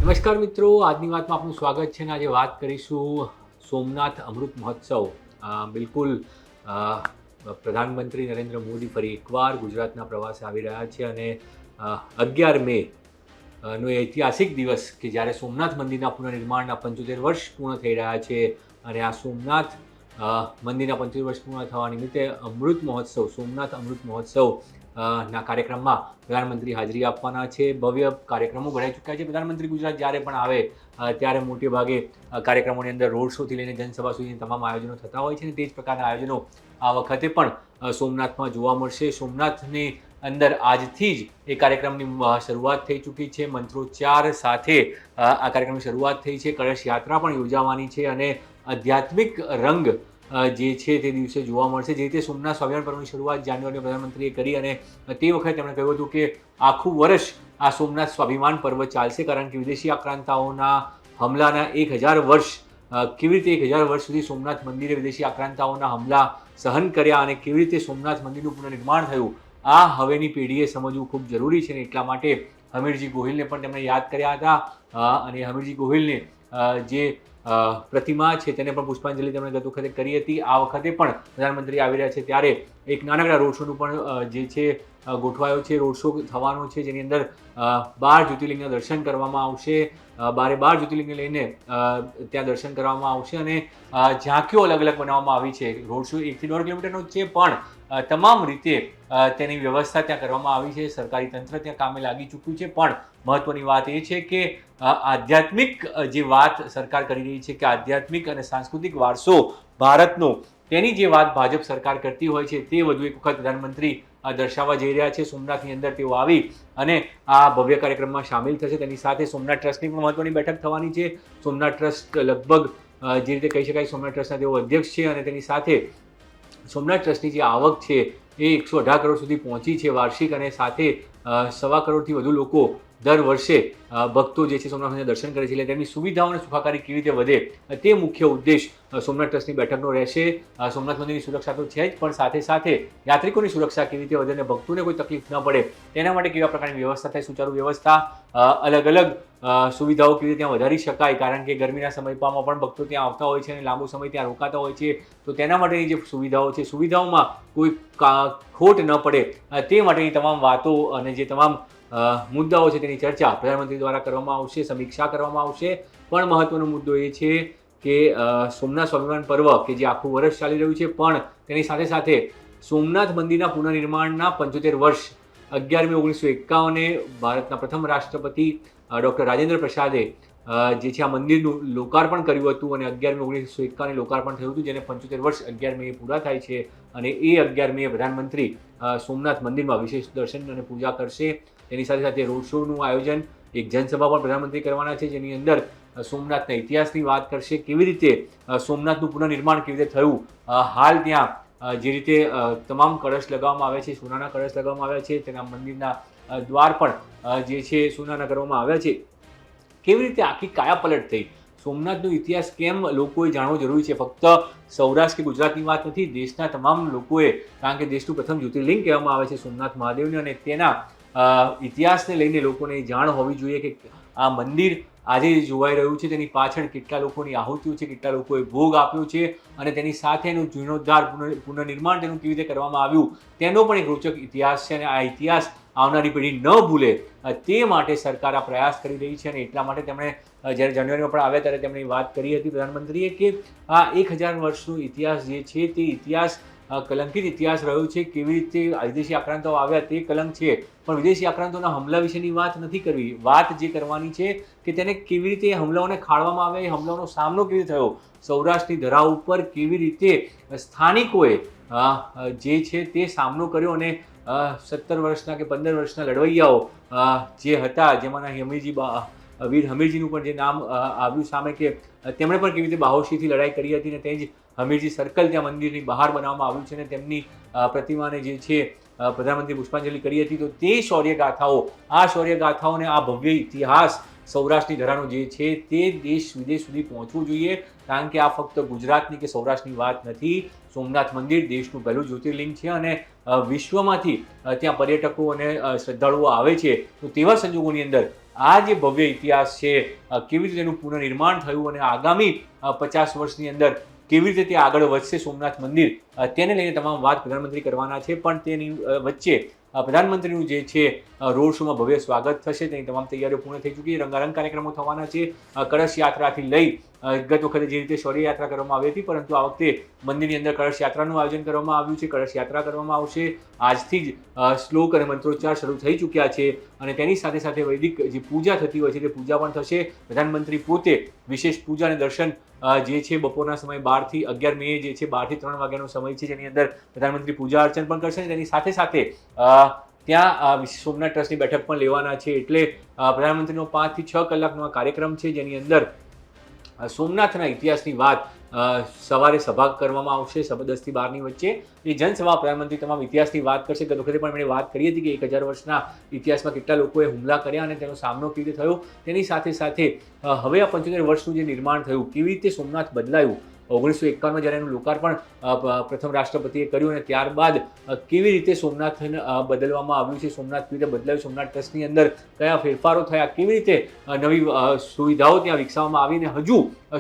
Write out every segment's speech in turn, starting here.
નમસ્કાર મિત્રો, આજની વાતમાં આપનું સ્વાગત છે. આજે વાત કરીશું સોમનાથ અમૃત મહોત્સવ. બિલકુલ પ્રધાનમંત્રી નરેન્દ્ર મોદી ફરી એકવાર ગુજરાતના પ્રવાસે આવી રહ્યા છે અને 11 મે નો ઐતિહાસિક દિવસ કે જ્યારે સોમનાથ મંદિરના પુનઃનિર્માણના 75 વર્ષ પૂર્ણ થઈ રહ્યા છે અને આ સોમનાથ મંદિરના 75 વર્ષ પૂર્ણ થવા નિમિત્તે અમૃત મહોત્સવ, સોમનાથ અમૃત મહોત્સવ ના કાર્યક્રમમાં પ્રધાનમંત્રી હાજરી આપવાના છે. ભવ્ય કાર્યક્રમો ભરાઈ ચૂક્યા છે. પ્રધાનમંત્રી ગુજરાત જ્યારે પણ આવે ત્યારે મોટે ભાગે કાર્યક્રમોની અંદર રોડ શોથી લઈને જનસભા સુધીના તમામ આયોજનો થતા હોય છે અને તે જ પ્રકારના આયોજનો આ વખતે પણ સોમનાથમાં જોવા મળશે. સોમનાથની અંદર આજથી જ એ કાર્યક્રમની શરૂઆત થઈ ચૂકી છે. મંત્રોચ્ચાર સાથે આ કાર્યક્રમની શરૂઆત થઈ છે. કળશ યાત્રા પણ યોજાવાની છે અને આધ્યાત્મિક રંગ જે છે તે દિવસે જોવા મળશે. જે રીતે સોમનાથ સ્વાભિમાન પર્વની શરૂઆત જાન્યુઆરીમાં પ્રધાનમંત્રીએ કરી અને તે વખતે તેમણે કહ્યું હતું કે આખું વર્ષ આ સોમનાથ સ્વાભિમાન પર્વ ચાલશે, કારણ કે વિદેશી આક્રાંતાઓના હમલાના 1000 વર્ષ કેવી રીતે 1000 વર્ષ સુધી સોમનાથ મંદિરે વિદેશી આક્રાંતાઓના હમલા સહન કર્યા અને કેવી રીતે સોમનાથ મંદિરનું પુનઃનિર્માણ થયું, આ હવેની પેઢીએ સમજવું ખૂબ જરૂરી છે. અને એટલા માટે હમીરજી ગોહિલને પણ તેમણે યાદ કર્યા હતા અને હમીરજી ગોહિલને જે પ્રતિમા છે તેને પણ પુષ્પાંજલિ તેમણે ગત વખતે કરી હતી. આ વખતે પણ પ્રધાનમંત્રી આવી રહ્યા છે ત્યારે એક નાનકડા રોડ શોનું પણ જે છે ગોઠવાયો છે. રોડ શો થવાનો છે જેની અંદર 12 જ્યોતિર્લિંગના દર્શન કરવામાં આવશે. 12 જ્યોતિર્લિંગને લઈને ત્યાં દર્શન કરવામાં આવશે અને ઝાંખીઓ અલગ અલગ બનાવવામાં આવી છે. રોડ શો 1 થી 1.5 કિલોમીટરનો છે પણ તમામ રીતે તેની વ્યવસ્થા ત્યાં કરવામાં આવી છે. સરકારી તંત્ર ત્યાં કામે લાગી ચૂક્યું છે. પણ મહત્વની વાત એ છે કે આધ્યાત્મિક જે વાત સરકાર કરી રહી છે કે આધ્યાત્મિક અને સાંસ્કૃતિક વારસો ભારતનો, તેની જે વાત ભાજપ સરકાર કરતી હોય છે તે વધુ એક વખત પ્રધાનમંત્રી દર્શાવવા જઈ રહ્યા છે. સોમનાથની અંદર તેઓ આવી અને આ ભવ્ય કાર્યક્રમમાં સામેલ થશે. તેની સાથે સોમનાથ ટ્રસ્ટની પણ મહત્વની બેઠક થવાની છે. સોમનાથ ટ્રસ્ટ લગભગ જે રીતે કહી શકાય સોમનાથ ટ્રસ્ટના તેઓ અધ્યક્ષ છે અને તેની સાથે સોમનાથ ટ્રસ્ટની જે આવક છે એ 118 કરોડ સુધી પહોંચી છે વાર્ષિક, અને સાથે 1.25 કરોડથી વધુ લોકો દર વર્ષે ભક્તો જે છે સોમનાથના દર્શન કરે છે. એટલે તેમની સુવિધાઓ અને સુખાકારી કેવી રીતે વધે તે મુખ્ય ઉદ્દેશ સોમનાથ ટ્રસ્ટની બેઠકનો રહેશે. સોમનાથ મંદિરની સુરક્ષા તો છે જ, પણ સાથે સાથે યાત્રિકોની સુરક્ષા કેવી રીતે વધે અને ભક્તોને કોઈ તકલીફ ન પડે તેના માટે કેવા પ્રકારની વ્યવસ્થા થાય, સુચારુ વ્યવસ્થા, અલગ અલગ સુવિધાઓ કેવી રીતે ત્યાં વધારી શકાય, કારણ કે ગરમીના સમયમાં પણ ભક્તો ત્યાં આવતા હોય છે અને લાંબો સમય ત્યાં રોકાતા હોય છે. તો તેના માટેની જે સુવિધાઓ છે, સુવિધાઓમાં કોઈ ખોટ ન પડે તે માટેની તમામ વાતો અને જે તમામ મુદ્દાઓ છે તેની ચર્ચા પ્રધાનમંત્રી દ્વારા કરવામાં આવશે, સમીક્ષા કરવામાં આવશે. પણ મહત્વનો મુદ્દો એ છે કે સોમનાથ સ્વાભિમાન પર્વ કે જે આખું વર્ષ ચાલી રહ્યું છે, પણ તેની સાથે સાથે સોમનાથ મંદિરના પુનઃનિર્માણના 75 વર્ષ 11 મે 1951 ભારતના પ્રથમ રાષ્ટ્રપતિ ડૉક્ટર રાજેન્દ્ર પ્રસાદે જે છે આ મંદિરનું લોકાર્પણ કર્યું હતું અને 11 મે 1951 લોકાર્પણ થયું હતું, જેને 75 વર્ષ 11 મે પૂરા થાય છે. અને એ 11 મે પ્રધાનમંત્રી સોમનાથ મંદિરમાં વિશેષ દર્શન અને પૂજા કરશે. તેની સાથે સાથે રોડ શોનું આયોજન, એક જનસભા પણ પ્રધાનમંત્રી કરવાના છે જેની અંદર સોમનાથના ઇતિહાસની વાત કરશે, કેવી રીતે સોમનાથનું પુનઃનિર્માણ કેવી રીતે થયું, હાલ ત્યાં જે રીતે તમામ કળશ લગાવવામાં આવે છે, સોનાના કળશ લગાવવામાં આવ્યા છે, તેના મંદિરના દ્વાર પણ જે છે સોનાના કરવામાં આવ્યા છે, કેવી રીતે આખી કાયાપલટ થઈ, સોમનાથનો ઇતિહાસ કેમ લોકોએ જાણવો જરૂરી છે. ફક્ત સૌરાષ્ટ્ર કે ગુજરાતની વાત નથી, દેશના તમામ લોકોએ, કારણ કે દેશનું પ્રથમ જ્યોતિર્લિંગ કહેવામાં આવે છે સોમનાથ મહાદેવને, અને તેના ઇતિહાસને લઈને લોકોને જાણ હોવી જોઈએ કે આ મંદિર આજે જોવાઈ રહ્યું છે તેની પાછળ કેટલા લોકોની આહુતિઓ છે, કેટલા લોકોએ ભોગ આપ્યો છે અને તેની સાથે એનું જીર્ણોદ્ધાર, પુનઃનિર્માણ તેનું કેવી રીતે કરવામાં આવ્યું તેનો પણ એક રોચક ઇતિહાસ છે. અને આ ઇતિહાસ આવનારી પેઢી ન ભૂલે તે માટે સરકાર આ પ્રયાસ કરી રહી છે. અને એટલા માટે તેમણે જ્યારે જાન્યુઆરીમાં પણ આવ્યા ત્યારે તેમણે વાત કરી હતી પ્રધાનમંત્રીએ કે આ 1000 વર્ષનો ઇતિહાસ જે છે તે ઇતિહાસ કલંકિત ઇતિહાસ રહ્યો છે. કેવી રીતે વિદેશી આક્રાંતાઓ આવ્યા તે કલંક છે, પણ વિદેશી આક્રાંતોના હમલા વિશેની વાત નથી કરવી. વાત જે કરવાની છે કે તેને કેવી રીતે હમલાઓને ખાળવામાં આવ્યા, એ હમલાઓનો સામનો કેવી રીતે થયો, સૌરાષ્ટ્રની ધરા ઉપર કેવી રીતે સ્થાનિકોએ જે છે તે સામનો કર્યો અને 17 વર્ષના કે 15 વર્ષના લડવૈયાઓ જે હતા, જેમાંના વીર હમીરજીનું પણ જે નામ આવ્યું સામે કે તેમણે પણ કેવી રીતે બાહોશીથી લડાઈ કરી હતી અને તે જ હમીરજી સર્કલ ત્યાં મંદિરની બહાર બનાવવામાં આવ્યું છે અને તેમની પ્રતિમાને જે છે પ્રધાનમંત્રી પુષ્પાંજલિ કરી હતી. તો તે શૌર્યગાથાઓ, આ શૌર્યગાથાઓને, આ ભવ્ય ઇતિહાસ સૌરાષ્ટ્રની ધરાનો જે છે તે દેશ વિદેશ સુધી પહોંચવું જોઈએ, કારણ કે આ ફક્ત ગુજરાતની કે સૌરાષ્ટ્રની વાત નથી. સોમનાથ મંદિર દેશનું પહેલું જ્યોતિર્લિંગ છે અને વિશ્વમાંથી ત્યાં પર્યટકો અને શ્રદ્ધાળુઓ આવે છે. તો તેવા સંજોગોની અંદર આ જે ભવ્ય ઇતિહાસ છે કેવી રીતે એનું પુનઃનિર્માણ થયું અને આગામી 50 વર્ષની અંદર કેવી રીતે તે આગળ વધશે સોમનાથ મંદિર, તેને લઈને તમામ વાત પ્રધાનમંત્રી કરવાના છે. પણ તેની વચ્ચે પ્રધાનમંત્રીનું જે છે રોડ શોમાં ભવ્ય સ્વાગત થશે, તેની તમામ તૈયારીઓ પૂર્ણ થઈ ચૂકી છે. રંગારંગ કાર્યક્રમો થવાના છે. કળશ યાત્રાથી લઈ ગત વખતે જે રીતે શૌર્ય યાત્રા કરવામાં આવી હતી, પરંતુ આ વખતે મંદિરની અંદર કળશ યાત્રાનું આયોજન કરવામાં આવ્યું છે. કળશ યાત્રા કરવામાં આવશે. આજથી જ શ્લોક અને મંત્રોચ્ચાર શરૂ થઈ ચૂક્યા છે અને તેની સાથે સાથે વૈદિક જે પૂજા થતી હોય છે તે પૂજા પણ થશે. પ્રધાનમંત્રી પોતે વિશેષ પૂજા અને દર્શન જે છે બપોરના સમય 12 થી 11 મે જે છે 12 થી 3 વાગ્યાનો સમય છે, જેની અંદર પ્રધાનમંત્રી પૂજા અર્ચન પણ કરશે અને તેની સાથે સાથે ત્યાં સોમનાથ ટ્રસ્ટની બેઠક પણ લેવાના છે. એટલે પ્રધાનમંત્રીનો 5 થી 6 કલાકનો આ કાર્યક્રમ છે, જેની અંદર સોમનાથના ઇતિહાસની વાત સવારે સભા કરવામાં આવશે 10 થી 12ની વચ્ચે. એ જનસભા પ્રધાનમંત્રી તમામ ઇતિહાસની વાત કરશે. ગત વખતે પણ એમણે વાત કરી હતી કે 1000 વર્ષના ઇતિહાસમાં કેટલા લોકોએ હુમલા કર્યા અને તેનો સામનો કેવી રીતે થયો. તેની સાથે સાથે હવે આ 75 વર્ષનું જે નિર્માણ થયું, કેવી રીતે સોમનાથ બદલાયું, 1951માં જ્યારે એનું લોકાર્પણ પ્રથમ રાષ્ટ્રપતિએ કર્યું અને ત્યારબાદ કેવી રીતે સોમનાથ બદલવામાં આવ્યું છે, સોમનાથ કેવી રીતે બદલાયું, સોમનાથ ટ્રસ્ટની અંદર કયા ફેરફારો થયા, કેવી રીતે નવી સુવિધાઓ ત્યાં વિકસાવવામાં આવીને હજુ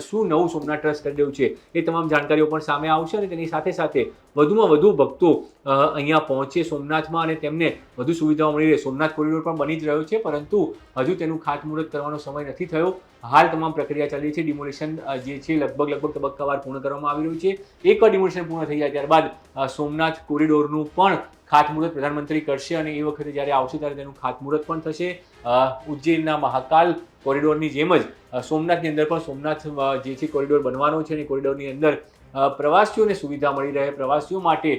શું નવું સોમનાથ ટ્રસ્ટ કરી રહ્યું છે, એ તમામ જાણકારીઓ પણ સામે આવશે. અને તેની સાથે સાથે વધુમાં વધુ ભક્તો અહીંયા પહોંચે સોમનાથમાં અને તેમને વધુ સુવિધાઓ મળી રહે. સોમનાથ કોરિડોર પણ બની જ રહ્યો છે, પરંતુ હજુ તેનું ખાતમુહૂર્ત કરવાનો સમય નથી થયો. હાલ તમામ પ્રક્રિયા ચાલી છે. ડિમોલિશન જે છે લગભગ તબક્કાવાર પૂર્ણ કરવામાં આવી રહ્યું છે. એકવાર ડિમોલિશન પૂર્ણ થઈ જાય ત્યારબાદ સોમનાથ કોરિડોરનું પણ ખાતમુહૂર્ત પ્રધાનમંત્રી કરશે અને એ વખતે જ્યારે આવશે ત્યારે તેનું ખાતમુહૂર્ત પણ થશે. ઉજ્જૈનના મહાકાલ કોરિડોરની જેમ જ સોમનાથની અંદર પણ સોમનાથ જે છે કોરિડોર બનવાનો છે અને કોરિડોરની અંદર પ્રવાસીઓને સુવિધા મળી રહે, પ્રવાસીઓ માટે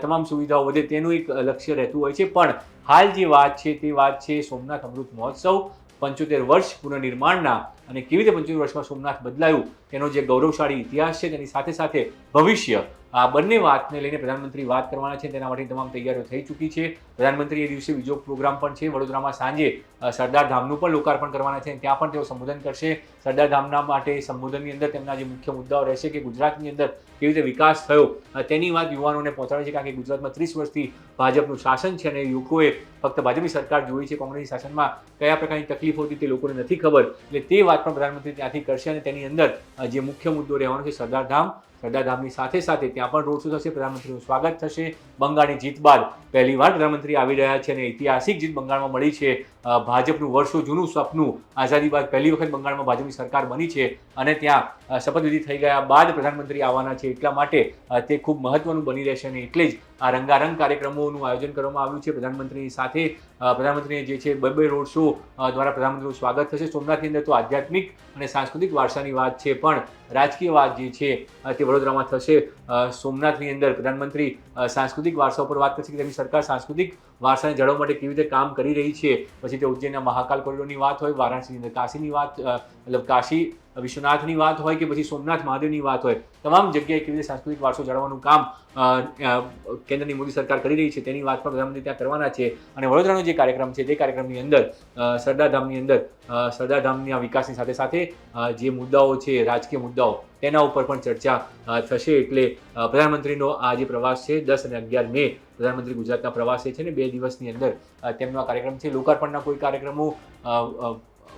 તમામ સુવિધાઓ વધે, તેનું એક લક્ષ્ય રહેતું હોય છે. પણ હાલ જે વાત છે તે વાત છે સોમનાથ અમૃત મહોત્સવ, 75 વર્ષ પુનઃનિર્માણના અને કેવી રીતે 75 વર્ષમાં સોમનાથ બદલાયું તેનો જે ગૌરવશાળી ઇતિહાસ છે, તેની સાથે સાથે ભવિષ્ય, આ બંને વાતને લઈને પ્રધાનમંત્રી વાત કરવાના છે. તેના માટે તમામ તૈયારીઓ થઈ ચૂકી છે. પ્રધાનમંત્રી એ દિવસે બીજો પ્રોગ્રામ પણ છે. વડોદરામાં સાંજે સરદાર ધામનું પણ લોકાર્પણ કરવાના છે. ત્યાં પણ તેઓ સંબોધન કરશે. સરદાર ધામના માટે સંબોધનની અંદર તેમના જે મુખ્ય મુદ્દાઓ રહેશે કે ગુજરાતની અંદર કેવી રીતે વિકાસ થયો તેની વાત યુવાનોને પહોંચાડે છે. કારણ કે ગુજરાતમાં 30 વર્ષથી ભાજપનું શાસન છે અને લોકોએ ફક્ત ભાજપની સરકાર જોઈ છે. કોંગ્રેસની શાસનમાં કયા પ્રકારની તકલીફો હતી તે લોકોને નથી ખબર. એટલે તે વાત પણ પ્રધાનમંત્રી ત્યાંથી કરશે અને તેની અંદર જે મુખ્ય મુદ્દો રહેવાનો છે સરદાર ધામની સાથે સાથે ત્યાં પણ રોડ શો થશે. પ્રધાનમંત્રીનું સ્વાગત થશે. બંગાળની જીત બાદ પહેલીવાર પ્રધાનમંત્રી આવી રહ્યા છે અને ઐતિહાસિક જીત બંગાળમાં મળી છે. ભાજપનું વર્ષો જૂનું સપનું, આઝાદી બાદ પહેલી વખત બંગાળમાં ભાજપની સરકાર બની છે અને ત્યાં શપથવિધિ થઈ ગયા બાદ પ્રધાનમંત્રી આવવાના છે. એટલા માટે તે ખૂબ મહત્વનું બની રહેશે અને એટલે જ આ રંગારંગ કાર્યક્રમોનું આયોજન કરવામાં આવ્યું છે. પ્રધાનમંત્રીની સાથે પ્રધાનમંત્રીને જે છે 2 રોડ શો દ્વારા પ્રધાનમંત્રીનું સ્વાગત થશે. સોમનાથની અંદર તો આધ્યાત્મિક અને સાંસ્કૃતિક વારસાની વાત છે, પણ રાજકીય વાત જે છે તે વડોદરામાં થશે. સોમનાથની અંદર પ્રધાનમંત્રી સાંસ્કૃતિક વારસા ઉપર વાત કરશે કે તેમની સરકાર સાંસ્કૃતિક વારસાને જાળવવા માટે કેવી રીતે કામ કરી રહી છે. પછી તે ઉજ્જૈનના મહાકાલ કોરિડોરની વાત હોય, વારાણસીની અંદર કાશીની વાત, મતલબ કાશી વિશ્વનાથની વાત હોય કે પછી સોમનાથ મહાદેવની વાત હોય, તમામ જગ્યાએ કેવી રીતે સાંસ્કૃતિક વારસો જાળવવાનું કામ કેન્દ્રની મોદી સરકાર કરી રહી છે તેની વાત પણ પ્રધાનમંત્રી ત્યાં કરવાના છે. અને વડોદરાનો જે કાર્યક્રમ છે તે કાર્યક્રમની અંદર સરદાર ધામના વિકાસની સાથે સાથે જે મુદ્દાઓ છે, રાજકીય મુદ્દાઓ, તેના ઉપર પણ ચર્ચા થશે. એટલે પ્રધાનમંત્રીનો આ જે પ્રવાસ છે 10 અને 11 મે પ્રધાનમંત્રી ગુજરાતના પ્રવાસે છે ને 2 દિવસની અંદર તેમનો આ કાર્યક્રમ છે. લોકાર્પણના કોઈ કાર્યક્રમો,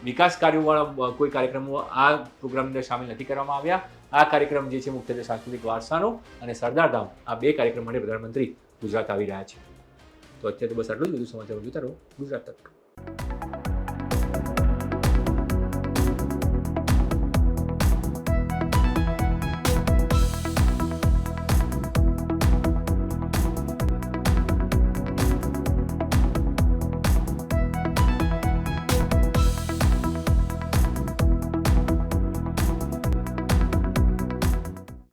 વિકાસ કાર્યોવાળા કોઈ કાર્યક્રમો આ પ્રોગ્રામની અંદર સામેલ નથી કરવામાં આવ્યા. આ કાર્યક્રમ જે છે મુખ્યત્વે સાંસ્કૃતિક વારસાનો અને સરદાર ધામ, આ 2 કાર્યક્રમ માટે પ્રધાનમંત્રી ગુજરાત આવી રહ્યા છે. તો અત્યારે તો બસ આટલું જ. વધુ સમાચાર જોતા રહો ગુજરાત તક.